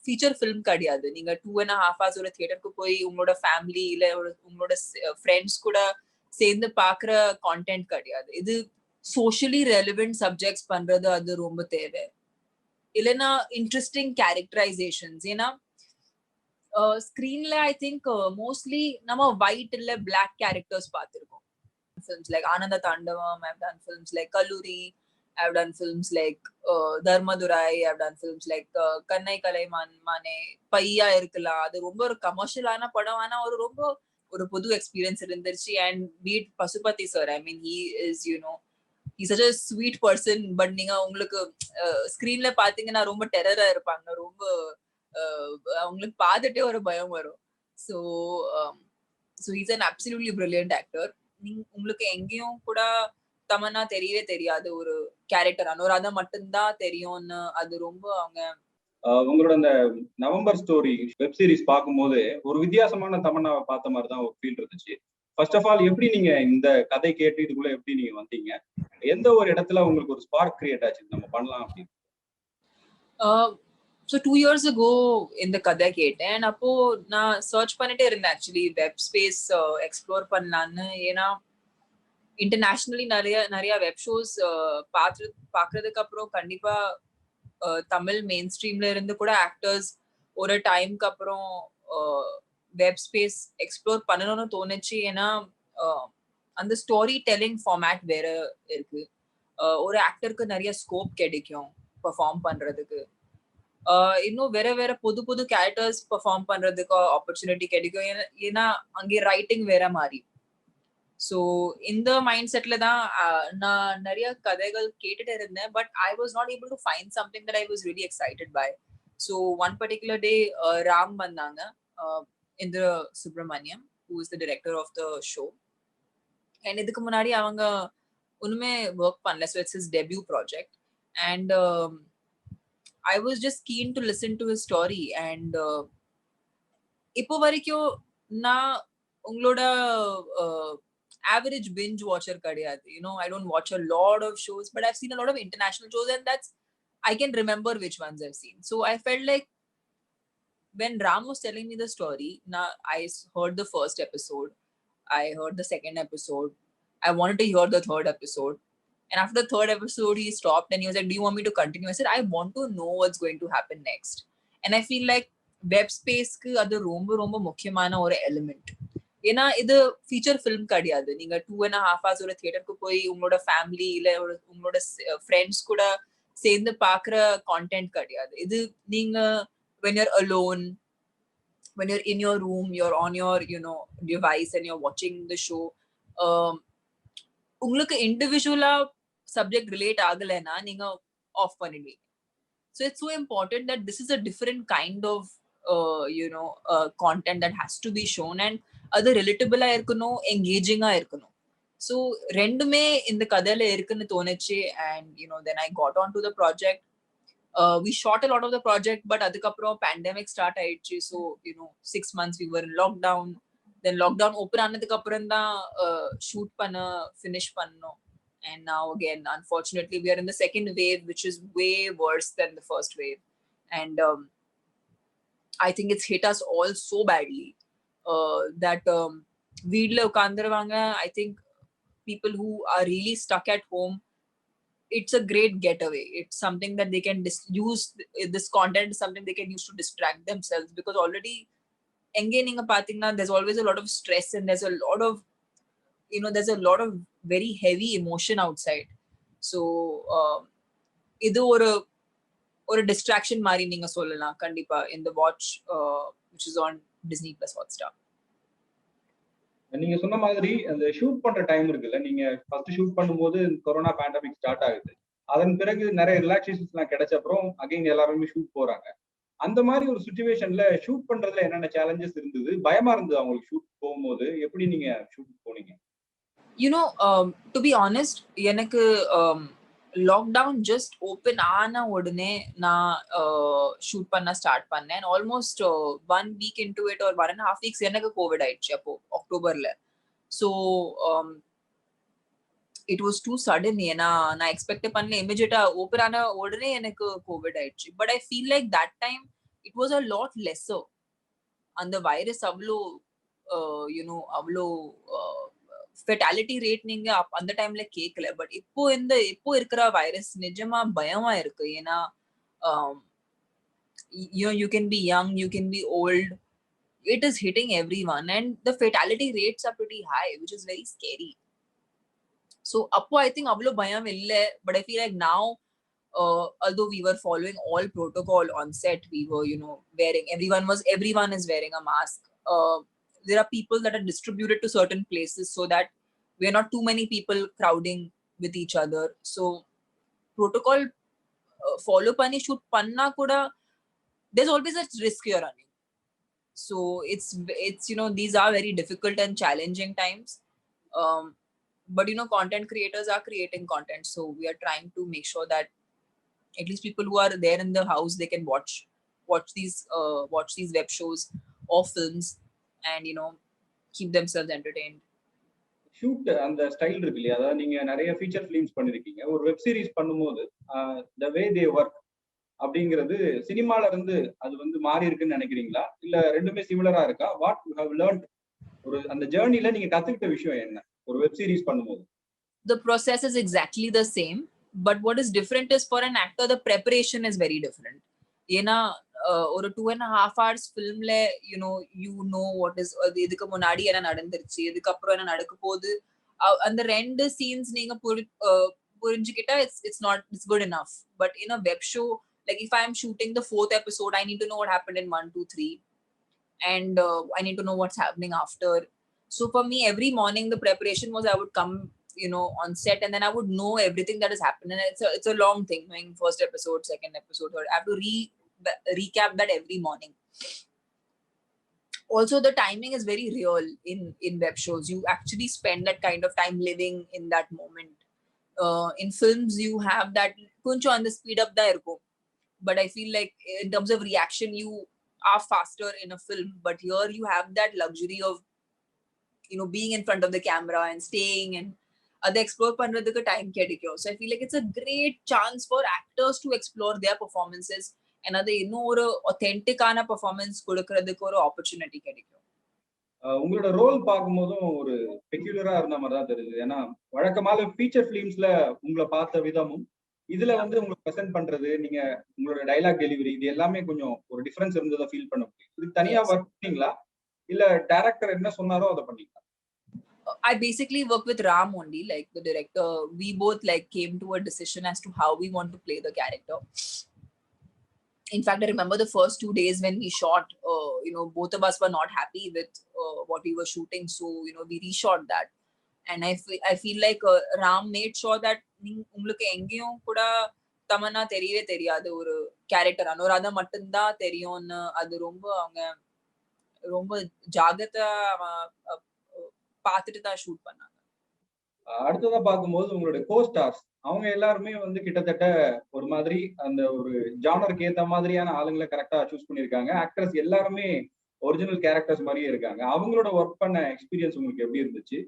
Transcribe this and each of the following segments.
Feature film கிடையாது. நீங்க 2.5 hours ஒரு தியேட்டருக்கு போய் உங்களோட ஃபேமிலி இல்ல உங்களோட ஃப்ரெண்ட்ஸ் கூட சேர்ந்து பாக்குற கான்டென்ட் கிடையாது. இது சோஷியலி ரெலவென்ட் சப்ஜெக்ட்ஸ் பண்றது அது ரொம்ப தேவை. இல்லைன்னா இன்ட்ரெஸ்டிங் கேரக்டரைசேஷன்ஸ். ஏன்னா ஸ்கிரீன்ல ஐ திங்க் மோஸ்ட்லி நம்ம ஒயிட் இல்ல பிளாக் கேரக்டர்ஸ் பார்த்திருக்கோம். Films like Ananda Tandavam, I've done films like Kalluri, I've done films like Dharmadurai, I've done films like Kannai Kalaiman Mane, Paiya Irkala. அது ரொம்ப ஒரு கமர்ஷியலான படம், ஆனா ரொம்ப ஒரு புது எக்ஸ்பீரியன்ஸ் இருந்துச்சு. அண்ட் பீட் Pasupathi sir, I mean he is he's such a sweet person, but நீங்க உங்களுக்கு ஸ்கிரீன்ல பாத்தீங்கன்னா ரொம்ப டெரரா இருப்பாங்க. ரொம்ப அவங்களுக்கு பார்த்துட்டே ஒரு பயம் வரும். So he's an absolutely brilliant actor. உங்களுக்கு எங்கேயும் கூட தமன்னா தெரியவே தெரியாது. ஒரு கேரக்டர் அனுராதா மட்டும்தான் தெரியும்னு அது ரொம்ப அவங்க உங்களோட அந்த நவம்பர் ஸ்டோரி வெப் சீரிஸ் பார்க்கும்போது ஒரு வித்தியாசமான தமன்னாவை பார்த்த மாதிரி தான் ஒரு ஃபீல் இருந்துச்சு. ஃபர்ஸ்ட் ஆஃப் ஆல் எப்படி நீங்க இந்த கதை கேட்டு இதுக்குள்ள எப்படி நீங்க வந்தீங்க? எந்த ஒரு இடத்துல உங்களுக்கு ஒரு ஸ்பார்க் கிரியேட் ஆச்சு நம்ம பண்ணலாம் அப்படின்னு? ஸோ 2 years ago இந்த கதை கேட்டேன். அப்போ நான் சர்ச் பண்ணிட்டே இருந்தேன் ஆக்சுவலி வெப் ஸ்பேஸ் எக்ஸ்ப்ளோர் பண்ணலான்னு. ஏன்னா இன்டர்நேஷனலி நிறைய வெப் ஷோஸ் பாக்குறதுக்கு அப்புறம் கண்டிப்பா தமிழ் மெயின் ஸ்ட்ரீம்ல இருந்து கூட ஆக்டர்ஸ் ஒரு டைம்க்கு அப்புறம் வெப் ஸ்பேஸ் எக்ஸ்ப்ளோர் பண்ணணும்னு தோணுச்சு. ஏன்னா அந்த ஸ்டோரி டெல்லிங் ஃபார்மேட் வேற இருக்கு. ஒரு ஆக்டருக்கு நிறைய ஸ்கோப் கிடைக்கும் பெர்ஃபார்ம் பண்றதுக்கு. இன்னும் வேற புது கேரக்டர்ஸ் பெர்ஃபார்ம் பண்றதுக்கு ஆப்பர்ச்சுனிட்டி கிடைக்கும். ஏன்னா அங்கே ரைட்டிங் வேற மாதிரி. ஸோ இந்த மைண்ட் செட்ல தான் நான் நிறைய கதைகள் கேட்டுட்டு இருந்தேன். But I was not able to find something that I was really excited by. So one particular day Ram வந்தாங்க, Indra Subramaniam, who is the director of the show. And இதுக்கு முன்னாடி அவங்க ஒண்ணுமே ஒர்க் பண்ணல. So it's his debut project. And I was just keen to listen to his story. And இப்போ வரைக்கும் நான் உங்களோட average binge watcher கிடையாது. I don't watch a lot of shows, but I've seen a lot of international shows, and I can remember which ones I've seen. So I felt like when Ram was telling me the story, I heard the first episode, I heard the second episode, I wanted to hear the third episode. And after the third episode, he stopped and he was like, do you want me to continue? I said, I want to know what's going to happen next. And I feel like web space ku adu ரொம்ப முக்கியமான ஒரு element. ஏன்னா இது feature film கிடையாது. நீங்க 2.5 hours ஒரு தியேட்டருக்கு போய் உங்களோட ஃபேமிலி இல்ல உங்களோட ஃப்ரெண்ட்ஸ் கூட சேர்ந்து பாக்குற கான்டென்ட் கிடையாது. இது நீங்க when you're alone, when you're in your room, you're on your device and you're watching the show, உங்களுக்கு இண்டிவிஜுவலா சப்ஜெக்ட் ரிலேட் ஆகலைன்னா நீங்க ஆஃப் பண்ணிடுவீங்க. So it's so important that this is a different kind of content that has to be shown. And அது ரிலேட்டபிளா இருக்கணும், என்கேஜிங்கா இருக்கணும். So ரெண்டுமே இந்த கதையில இருக்குன்னு தோணுச்சு. And then I got on to the project. We shot a lot of the project, but அதுக்கப்புறம் pandemic start ஆயிடுச்சு. So 6 months we were in lockdown. Then lockdown open ஆனதுக்கு அப்புறம் தான் ஷூட் பண்ண finish பண்ணோம். And now again, unfortunately, we are in the second wave, which is way worse than the first wave. And I think it's hit us all so badly that வீட்ல உட்கார்ந்துருவாங்க. I think people who are really stuck at home, it's a great getaway. It's something that they can use. This content is something they can use to distract themselves, because already நீங்க பாத்தீங்கன்னா there's always a lot of stress and there's a lot of there's a lot of very heavy emotion outside. So இது ஒரு distraction மாதிரி நீங்க சொல்லலாம் கண்டிப்பா in the watch which is on Disney Plus Hotstar. நீங்க சொன்ன மாதிரி அந்த ஷூட் பண்ற டைம் இருக்குல்ல, நீங்க ஃபர்ஸ்ட் ஷூட் பண்ணும்போது கொரோனா பேண்டமிக் ஸ்டார்ட் ஆகுது. அதன் பிறகு நிறைய ரிலாக்ஸேஷன்ஸ் எல்லாம் கிடைச்ச அப்புறம் அகைன் எல்லாருமே ஷூட் போறாங்க. அந்த மாதிரி ஒரு சிச்சுவேஷன்ல ஷூட் பண்றதுல என்னென்ன சேலஞ்சஸ் இருந்தது? பயமா இருந்தது அவங்களுக்கு ஷூட் போகும்போது? எப்படி நீங்க ஷூட் போனீங்க? to be honest, எனக்கு லாக்டவுன் ஜஸ்ட் ஓப்பன் ஆன உடனே நான் ஷூட் பண்ண ஸ்டார்ட் பண்ணேன். Almost 1 week into it or 1.5 weeks எனக்கு கோவிட் ஆயிடுச்சு அப்போ அக்டோபர்ல. So it was too sudden. ஏன்னா நான் எக்ஸ்பெக்ட் பண்ணல, இமிடியேட்டா ஓப்பன் ஆன உடனே எனக்கு கோவிட் ஆயிடுச்சு. But I feel like that time it was a lot lesser. And the virus avlo avlo fatality rate நீங்க அந்த டைம்ல கேட்கல. பட் இப்போ இருக்கிற வைரஸ் நிஜமா பயமா இருக்கு. ஏன்னா you can be young, you can be old, it is hitting everyone, and the fatality rates are pretty high, which is very scary. So appo I think avlo bayam illa, but I feel like now although we were following all protocol on set, we were wearing, everyone is wearing a mask. There are people that are distributed to certain places so that we're not too many people crowding with each other. So protocol follow pani shoot panna kuda, there's always a risk you're running. So it's these are very difficult and challenging times. But content creators are creating content, so we are trying to make sure that at least people who are there in the house, they can watch these web shows or films and keep themselves entertained. Shoot அந்த style இருக்கு இல்லையா, அதாவது நீங்க நிறைய feature films பண்ணிருக்கீங்க. ஒரு web series பண்ணும்போது த வே தே work அப்படிங்கிறது சினிமால இருந்து அது வந்து மாறி இருக்குன்னு நினைக்கிறீங்களா, இல்ல ரெண்டுமே சிமிலரா இருக்கா? வாட் யூ ஹவ் லேர்ன்ட், ஒரு அந்த ஜேர்னில நீங்க கத்துக்கிட்ட விஷயம் என்ன ஒரு வெப் சீரிஸ் பண்ணும்போது? The process is exactly the same, but what is different is for an actor the preparation is very different. ஏன்னா ஒரு 2.5 hours ஃபிலிம்ல what is இதுக்கு முன்னாடி என்ன நடந்துருச்சு, இதுக்கு அப்புறம் என்ன நடக்க போகுது, அந்த ரெண்டு சீன்ஸ் நீங்க புரிஞ்சுக்கிட்டா it's good enough. But in a web show, like if I'm shooting the 4th episode, I need to know what happened in 1, 2, 3, and I need to know what's happening after. So for me, every morning the preparation was I would come on set, and then I would know everything that has happened, and it's a long thing, knowing first episode, second episode, third. I have to recap that every morning. Also, the timing is very real in web shows. You actually spend that kind of time living in that moment. In films, you have that kuncho on the speed up da irko, but I feel like in terms of reaction, you are faster in a film. But here you have that luxury of being in front of the camera and staying and அதை explore பண்றதுக்கு time கிடைக்கும். So I feel like it's a great chance for actors to explore their performances, and அது இன்னும் ஒரு ஒத்தென்டிக்கான performance கொடுக்கறதுக்கு ஒரு opportunity கிடைக்கும். உங்களோட ரோல் பார்க்கும்போதும் ஒரு பெக்யூலரா இருந்த மாதிரி தான் தெரியுது. ஏன்னா வழக்கமான ஃபீச்சர் ஃபிலிம்ஸ்ல உங்களை பார்த்த விதமும் இதுல வந்து உங்களுக்கு ப்ரெசென்ட் பண்றது, நீங்க உங்களோட டைலாக் டெலிவரி, இது எல்லாமே கொஞ்சம் ஒரு டிஃபரன்ஸ் இருந்ததை ஃபீல் பண்ண முடியும். இது தனியா ஒர்க் பண்ணீங்களா, இல்ல டைரக்டர் என்ன சொன்னாரோ அதை பண்ணீங்களா? I basically work with Ram only, like the director. We both like came to a decision as to how we want to play the character. In fact, I remember the first 2 days when we shot, both of us were not happy with what we were shooting. So, we reshot that. And I feel like Ram made sure that உங்களுக்கு எங்கேயும் கூட தமன்னா தெரியவே தெரியாது, ஒரு character Anuradha மட்டும்தான் தெரியும்னு. அது ரொம்ப ஜாகிரதா பார்த்துட்டு தான் ஷூட் பண்ணாங்க. அடுத்ததா பார்க்கும்போது உங்களுடைய கோஸ்டார்ஸ் அவங்க எல்லாருமே வந்து கிட்டத்தட்ட ஒரு மாதிரி அந்த ஒரு ஜானருக்கு ஏத்த மாதிரியான ஆளுங்களை கரெக்டா சூஸ் பண்ணிருக்காங்க. ஆக்டர்ஸ் எல்லாருமே ஒரிஜினல் கேரக்டர்ஸ் மாதிரியே இருக்காங்க. அவங்களோட ஒர்க் பண்ண எக்ஸ்பீரியன்ஸ் உங்களுக்கு எப்படி இருந்துச்சு?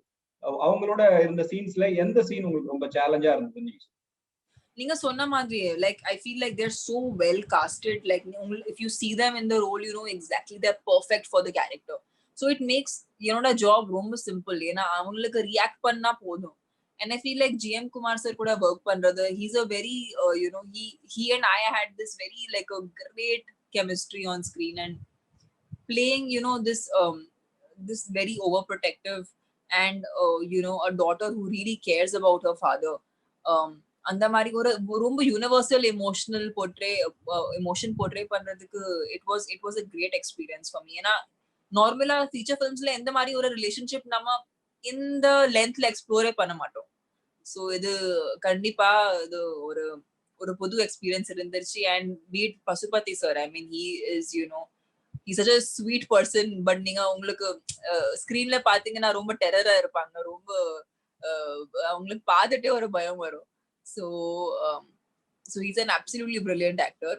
அவங்களோட இருந்த சீன்ஸ்ல எந்த சீன் உங்களுக்கு ரொம்ப சேலஞ்சா இருந்தது? நீங்க சொன்ன மாதிரி, like I feel like they're so well casted, like if you see them in the role, you know exactly they're perfect for the character. So it makes the job ரொம்ப simple. ஏன்னா அவங்களுக்கு react பண்ணா போதும். And I feel like GM Kumar sir கூட work பண்றது, he's a very he and I had this very like a great chemistry on screen, and playing this very overprotective and a daughter who really cares about her father, அந்த மாதிரி ஒரு ரொம்ப universal emotion portray பண்றதுக்கு it was a great experience for me. ஏன்னா நார்மலா feature ஃபிலிம்ஸ்ல எந்த மாதிரி ஒரு ரிலேஷன்ஷிப் நம்ம இந்த லென்த்ல எக்ஸ்ப்ளோரே பண்ண மாட்டோம். ஸோ இது கண்டிப்பா இது ஒரு ஒரு புது எக்ஸ்பீரியன்ஸ் இருந்துச்சு. அண்ட் பீட் Pasupathi sir, I mean he's such a sweet person, but நீங்க உங்களுக்கு ஸ்கிரீன்ல பாத்தீங்கன்னா ரொம்ப டெரரா இருப்பாங்க, ரொம்ப உங்களுக்கு பார்த்துட்டே ஒரு பயம் வரும். So he's an absolutely brilliant actor.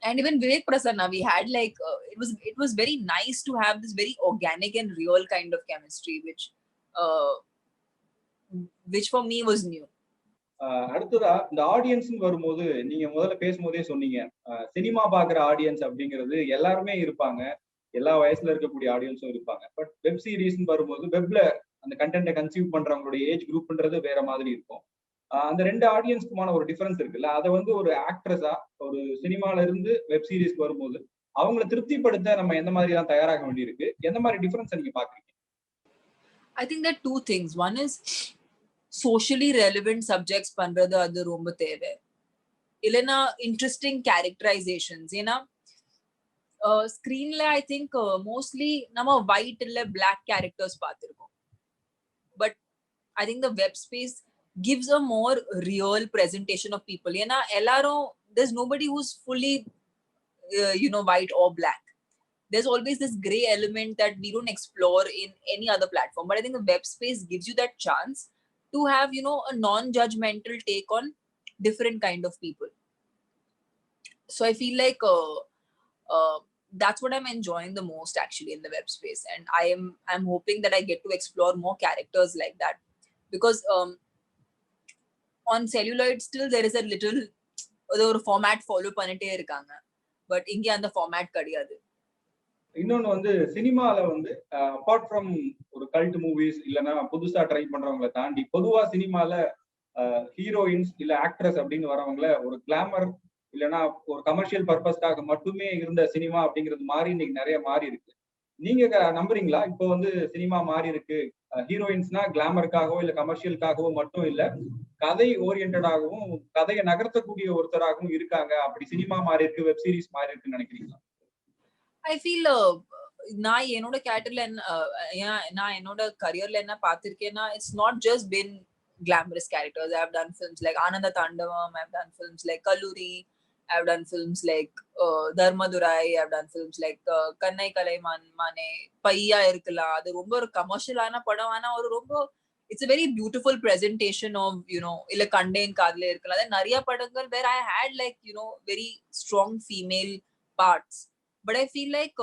And even Vivek Prasanna, we had like it was very nice to have this very organic and real kind of chemistry, which for me was new. அடுத்ததா இந்த ஆடியன்ஸ்னு வரும்போது நீங்க முதல்ல பேசும்போதே சொன்னீங்க cinema பாக்குற audience அப்படிங்கிறது எல்லாருமே இருப்பாங்க, எல்லா வயசுல இருக்கக்கூடிய ஆடியன்ஸும் இருப்பாங்க. பட் வெப் சீரிஸ்னு வரும்போது வெப்ல அந்த கண்டென்ட்டை கன்சியூம் பண்றவங்களுடைய ஏஜ் குரூப்ன்றது வேற மாதிரி இருக்கும். அந்த ரெண்டு ஆடியன்ஸ்க்குமான ஒரு டிஃபரன்ஸ் இருக்குல்ல, அதை வந்து ஒரு ஆக்ட்ரஸா ஒரு சினிமால இருந்து வெப் சீரிஸ்க்கு வரும்போது அவங்கள திருப்திப்படுத்த நம்ம எந்த மாதிரி எல்லாம் தயாராக வேண்டியிருக்கு, எந்த மாதிரி டிஃபரன்ஸ் நீங்க பாக்குறீங்க? I think there are two things. One is socially relevant subjects பண்றது அது ரொம்ப தேவை. இல்லைன்னா இன்ட்ரெஸ்டிங் கேரக்டரைசேஷன்ஸ். ஏன்னா ஸ்கிரீன்ல ஐ திங்க் மோஸ்ட்லி நம்ம ஒயிட் இல்ல பிளாக் கேரக்டர்ஸ் பார்த்திருக்கோம். But I think the web space gives a more real presentation of people. ஏன்னா எல்லாரும் there's nobody who's fully white or black. There's always this gray element that we don't explore in any other platform. But I think the web space gives you that chance to have, a non-judgmental take on different kind of people. So I feel like that's what I'm enjoying the most actually in the web space. And I'm hoping that I get to explore more characters like that. Because on celluloid still there is a little ஒரு format follow பண்ணிட்டே இருக்காங்க. But இங்க அந்த format கிடையாது. இன்னொன்னு வந்து சினிமால வந்து அப்பார்ட் ஃப்ரம் ஒரு கல்ட் மூவிஸ் இல்லைன்னா புதுசா ட்ரை பண்றவங்களை தாண்டி பொதுவா சினிமால ஹீரோயின்ஸ் இல்ல ஆக்ட்ரஸ் அப்படின்னு வரவங்கள ஒரு கிளாமர் இல்லைன்னா ஒரு கமர்ஷியல் பர்பஸ்க்காக மட்டுமே இருந்த சினிமா அப்படிங்கிறது மாறி இன்னைக்கு நிறைய மாறி இருக்கு. நீங்க நம்புறீங்களா இப்போ வந்து சினிமா மாறி இருக்கு, ஹீரோயின்ஸ்னா கிளாமருக்காகவோ இல்ல கமர்ஷியலுக்காகவோ மட்டும் இல்ல, கதை ஓரியன்டாகவும் கதையை நகர்த்தக்கூடிய ஒருத்தராகவும் இருக்காங்க, அப்படி சினிமா மாறி இருக்கு, வெப் சீரிஸ் மாறி இருக்குன்னு நினைக்கிறீங்களா? ஐ ஃபீல் நான் என்னோட கேரியர்ல நான் என்னோட கரியர்ல என்ன பார்த்திருக்கேன்னா, இட்ஸ் நாட் ஜஸ்ட் பின் glamorous characters. I have done films like Ananda Tandavam, I have done films like Kalluri, I have done films like Dharmadurai, I have done films like Kannai Kalai Mane, Paiya irukala. அது ரொம்ப ஒரு கமர்ஷியலான படம். ஆனா ஒரு ரொம்ப it's a very beautiful presentation of இல்ல கண்டேன் காதல இருக்கலாம். அது நிறைய படங்கள் where I had like very strong female parts. But I feel like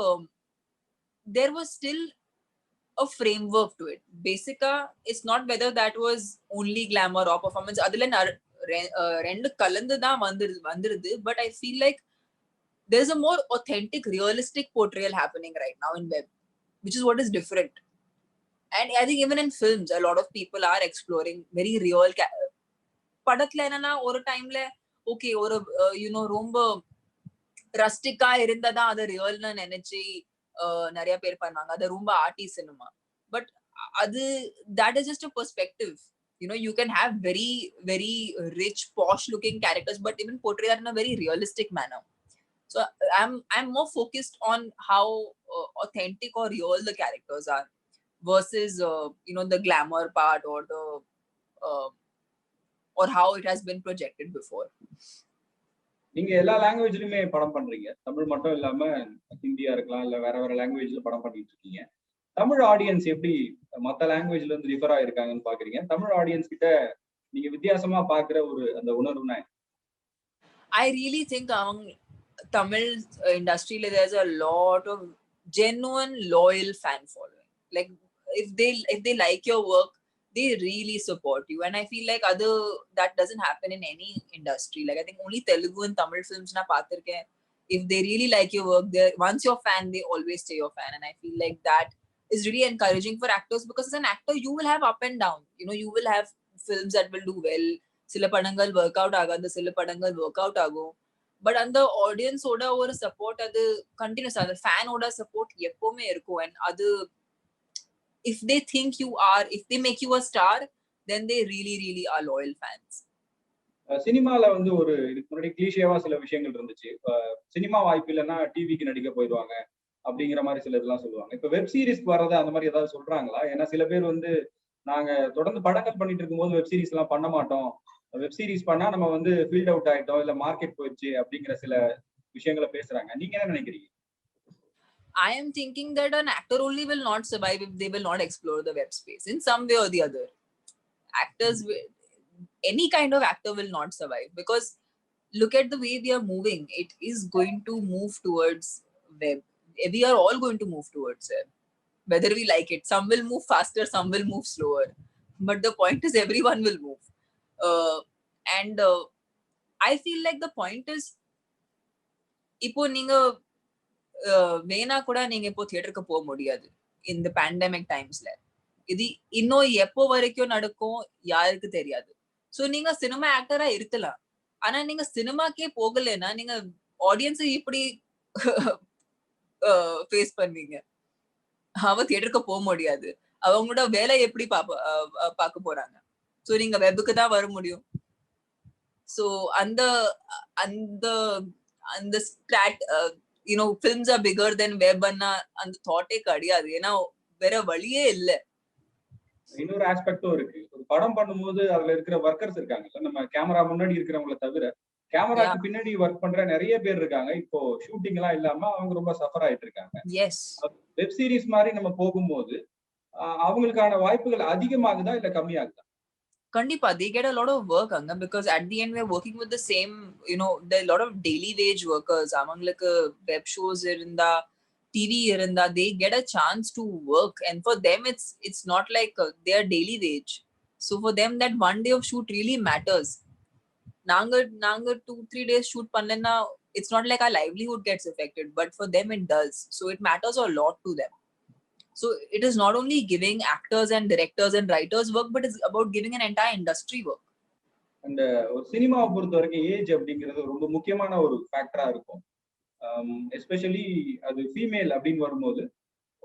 there was still a framework to it. Basica, it's not whether that was only glamour or performance. Adula rendu kalandu da vandirudhu. But I feel like there's a more authentic, realistic portrayal happening right now in web, which is what is different. And I think even in films, a lot of people are exploring very real. படத்துல என்னன்னா ஒரு டைம்ல okay ஒரு ரொம்ப ரஸ்டிக்கா இருந்ததா அது ரியல்னு நினைச்சு நிறைய பேர் பண்ணுவாங்க. அது ரொம்ப ஆர்டி சினிமா. பட் அது that is just a perspective. You can have very very rich posh looking characters but even portray that in a very realistic manner. So I'm more focused on how authentic or real the characters are versus the glamour part or the or how it has been projected before. நீங்க எல்லா லாங்குவேஜ்லயுமே படம் பண்றீங்க, தமிழ் மட்டும் இல்லாம ஹிந்தியா இருக்கலாம் இல்ல வேற வேற லாங்குவேஜ்ல படம் பண்ணிட்டு இருக்கீங்க. தமிழ் ஆடியன்ஸ் எப்படி மத்த லாங்குவேஜ்ல இருந்து டிஃபர் ஆயிருக்காங்கன்னு பாக்குறீங்க? தமிழ் ஆடியன்ஸ் கிட்ட நீங்க வித்தியாசமா பாக்குற ஒரு அந்த உணர்வுனா? I really think among Tamil industry there's a lot of genuine loyal fan following. Like if they like your work, they really support you. And I feel like that doesn't happen in any industry. Like I think only Telugu and Tamil films na paathirken. If they really like your work, once you're fan, they always stay your fan. And I feel like that is really encouraging for actors, because as an actor you will have up and down. You will have films that will do well, sila padangal workout agadu, sila padangal workout agum. But அந்த audience ஓட ஒரு support அது continuous, அந்த fan ஓட support எப்பவுமே இருக்கும். And அது if they think you are, if they make you a star, then they really really are loyal fans. சினிமால வந்து ஒரு இதுக்கு முன்னாடி கிளீஷேவா சில விஷயங்கள் இருந்துச்சு. சினிமா வாய்ப்பு இல்லைன்னா டிவிக்கு நடிக்க போயிடுவாங்க அப்படிங்கிற மாதிரி சில இதெல்லாம் சொல்லுவாங்க. இப்ப வெப் சீரிஸ்க்கு வர்றது அந்த மாதிரி ஏதாவது சொல்றாங்களா? ஏன்னா சில பேர் வந்து நாங்க தொடர்ந்து படங்கள் பண்ணிட்டு இருக்கும்போது வெப் சீரிஸ் எல்லாம் பண்ண மாட்டோம், வெப் சீரிஸ் பண்ணா நம்ம வந்து ஃபீல்ட் அவுட் ஆயிட்டோம் இல்ல மார்க்கெட் போயிடுச்சு அப்படிங்கிற சில விஷயங்களை பேசுறாங்க. நீங்க என்ன நினைக்கிறீங்க? I am thinking that an actor only will not survive if they will not explore the web space in some way or the other. Actors, any kind of actor will not survive, because look at the way we are moving. It is going to move towards web. We are all going to move towards web, whether we like it. Some will move faster, some will move slower. But the point is everyone will move. and I feel like the point is இப்போ நீங்க வேணா கூட நீங்க இப்போ தியேட்டருக்கு போக முடியாது இந்த பேண்டமிக் டைம்ஸ்ல. இது இன்னும் எப்போ வரைக்கும் நடக்கும் யாருக்கு தெரியாது. சோ நீங்க சினிமா ஆக்டரா இருக்கலாம், ஆனா நீங்க சினிமாக்கே போகலைன்னா நீங்க ஆடியன்ஸ் இப்படி ஃபேஸ் பண்ணுவீங்க. அவ தியேட்டருக்கு போக முடியாது, அவங்களோட வேலை எப்படி பார்க்க போறாங்க. சோ நீங்க வெப்புக்கு தான் வர முடியும். சோ அந்த அந்த அந்த strait films are bigger than web அண்ணா அந்த தாட்டே கிடையாது. ஏன்னா வேற வழியே இல்ல. இன்னொரு ஆஸ்பெக்டும் இருக்கு. ஒரு படம் பண்ணும்போது அதுல இருக்கிற ஒர்க்கர்ஸ் இருக்காங்கல்ல, நம்ம கேமரா முன்னாடி இருக்கிறவங்கள தவிர கேமராக்கு பின்னாடி ஒர்க் பண்ற நிறைய பேர் இருக்காங்க. இப்போ ஷூட்டிங் எல்லாம் இல்லாம அவங்க ரொம்ப சஃபர் ஆயிட்டு இருக்காங்க. வெப் சீரிஸ் மாதிரி நம்ம போகும்போது அவங்களுக்கான வாய்ப்புகள் அதிகமாகுதா இல்ல கம்மியாகுதா? கண்டிப்பா they get a lot of work அங்க, because at the end we're working with the same, there are a lot of daily wage workers. அவங்களுக்கு வெப் ஷோஸ் இருந்தா TV இருந்தா they get a chance to work, and for them it's not like their daily wage. So for them that one day of shoot really matters. நாங்க 2-3 days shoot பண்ணலன்னா it's not like our livelihood gets affected, but for them it does. So it matters a lot to them. So it is not only giving actors and directors and writers work, but it's about giving an entire industry work. And ஒரு சினிமாவை பொறுத்த வரைக்கும் age அப்படிங்கிறது ரொம்ப முக்கியமான ஒரு ஃபேக்டரா இருக்கும். Especially அது ஃபீமேல் அப்படின்னு வரும்போது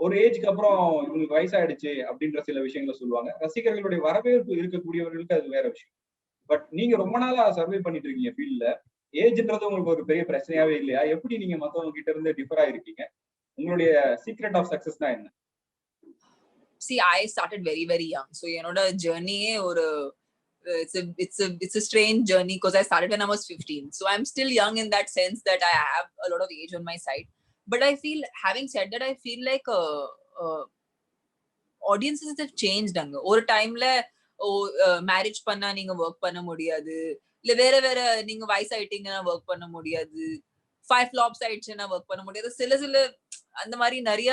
ஒரு ஏஜ்க்கு அப்புறம் இவங்களுக்கு வயசாயிடுச்சு அப்படின்ற சில விஷயங்களை சொல்லுவாங்க. ரசிகர்களுடைய வரவேற்பு இருக்கக்கூடியவர்களுக்கு அது வேற விஷயம். பட் நீங்க ரொம்ப நாளா சர்வே பண்ணிட்டு இருக்கீங்க ஃபீல்ட்ல. ஏஜ்ன்றது உங்களுக்கு ஒரு பெரிய பிரச்சனையாவே இல்லையா? எப்படி நீங்க மத்தவங்க கிட்ட இருந்து டிஃபர் ஆயிருக்கீங்க? உங்களுடைய சீக்ரெட் ஆஃப் சக்சஸ்னா என்ன? See, I started very very young, so என்னோட ஜர்னியே ஒரு it's a strange journey because I started when I was 15. So I'm still young in that sense that I have a lot of age on my side. But I feel, having said that, I feel like audiences have changed அங்க. ஒரு டைம்ல marriage பண்ணா நீங்க work பண்ண முடியாது, இல்ல வேற வேற நீங்க வயசாயிட்டீங்கன்னா ஒர்க் பண்ண முடியாது, 5 ஃபிளாப்ஸ் ஆயிடுச்சுன்னா ஒர்க் பண்ண முடியாது, சில அந்த மாதிரி நிறைய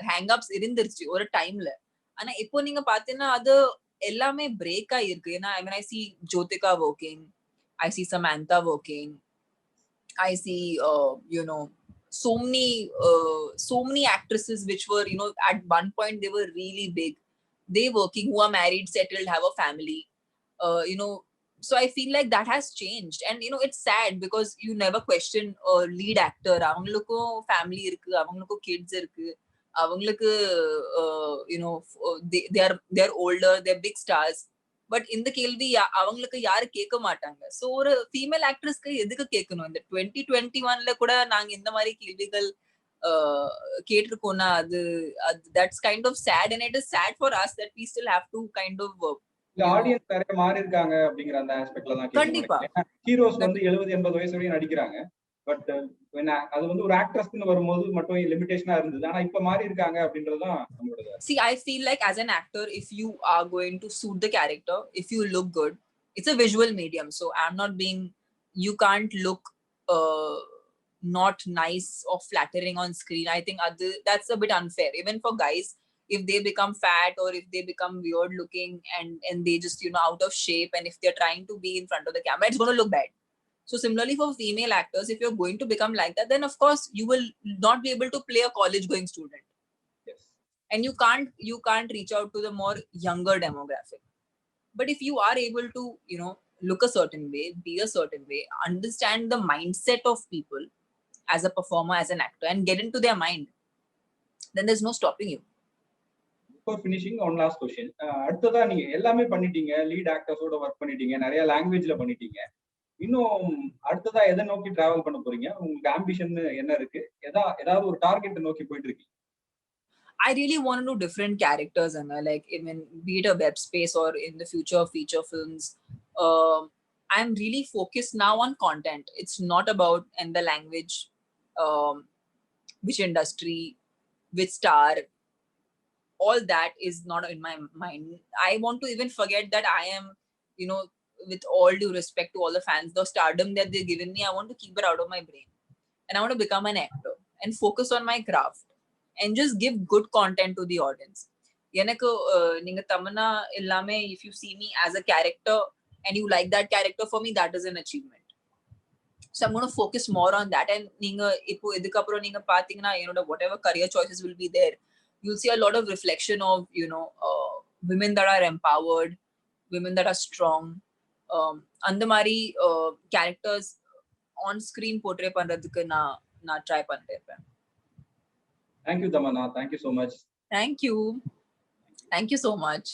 ஹேங்கப்ஸ் இருந்துருச்சு ஒரு டைம்ல. ஆனா இப்போ நீங்க பாத்தீங்கன்னா அது எல்லாமே பிரேக் ஆயிருக்கு. ஏன்னா I mean I see Jyotika working, I see Samantha working, I see so many actresses which were at one point they were really big, they working, who are married, settled, have a family. So I feel like that has changed, and it's sad because you never question a lead actor. அவங்களுக்கும் family இருக்கு, அவங்களுக்கும் kids இருக்கு, அவங்களுக்கு they are older, they're big stars. But இந்த கேள்வி அவங்களுக்கு யாரு கேட்க மாட்டாங்க. சோ ஒரு ஃபீமேல் ஆக்ட்ரஸ்க்கு எதுக்கு கேட்கணும்? இந்த 2021ல கூட நாங்க இந்த மாதிரி கேள்விகள் கேட்டிருக்கோம்னா அது that's kind of sad, and it is sad for us that we still have to kind of audience நிறைய மாறி இருக்காங்க அப்படிங்கிற அந்த ஆஸ்பெக்ட்ல தான் கண்டிப்பா ஹீரோஸ் வந்து 70-80 வயசு வரையும் நடிக்கிறாங்க. பட் அது வந்து ஒரு ஆக்ட்ரஸ்க்கு வரும்போது மட்டும் லிமிடேஷனா இருந்தது. ஆனா இப்ப மாறி இருக்காங்க அப்படின்றதுதான் நம்மளோட. See, I feel like as an actor, if you are going to suit the character, if you look good, it's a visual medium. So I'm not being, you can't look not nice or flattering on screen. I think that's a bit unfair. Even for guys, if they become fat or if they become weird looking and they just out of shape, and if they're trying to be in front of the camera, it's going to look bad. So similarly for female actors, if you're going to become like that, then of course you will not be able to play a college going student. Yes. And you can't reach out to the more younger demographic. But if you are able to look a certain way, be a certain way, understand the mindset of people as a performer, as an actor, and get into their mind, then there's no stopping you. Before finishing, one last question. அடுத்ததா நீங்க எல்லாமே பண்ணிட்டீங்க, lead ஆக்டர்ஸோட work பண்ணிட்டீங்க, நிறைய லாங்குவேஜ்ல பண்ணிட்டீங்க. இன்னும் அடுத்ததா எதை நோக்கி டிராவல் பண்ண போறீங்க? உங்களுக்கு ஆம்பிஷன் என்ன இருக்கு? ஏதாவது ஒரு டார்கெட் நோக்கி போயிட்டு இருக்கீங்க? I really want to do different characters, and like even be it a web space or in the future feature films. I'm really focused now on content. It's not about in the language, which industry, which star. All that is not in my mind. I want to even forget that I am, with all due respect to all the fans, the stardom that they've given me, I want to keep it out of my brain. And I want to become an actor and focus on my craft and just give good content to the audience. எனக்கு நீங்க தமன்னா எல்லாமே, if you see me as a character, and you like that character, for me that is an achievement. So I'm going to focus more on that. And neenga ipo idukapro neenga pathina, you know, whatever career choices will be there, you'll see a lot of reflection of, you know, women that are empowered, women that are strong, அந்த மாதிரி characters on screen portray பண்றதுக்கு நான் try பண்ணிட்டே இருப்பேன். Thank you, Tamanna. Thank you so much. Thank you so much.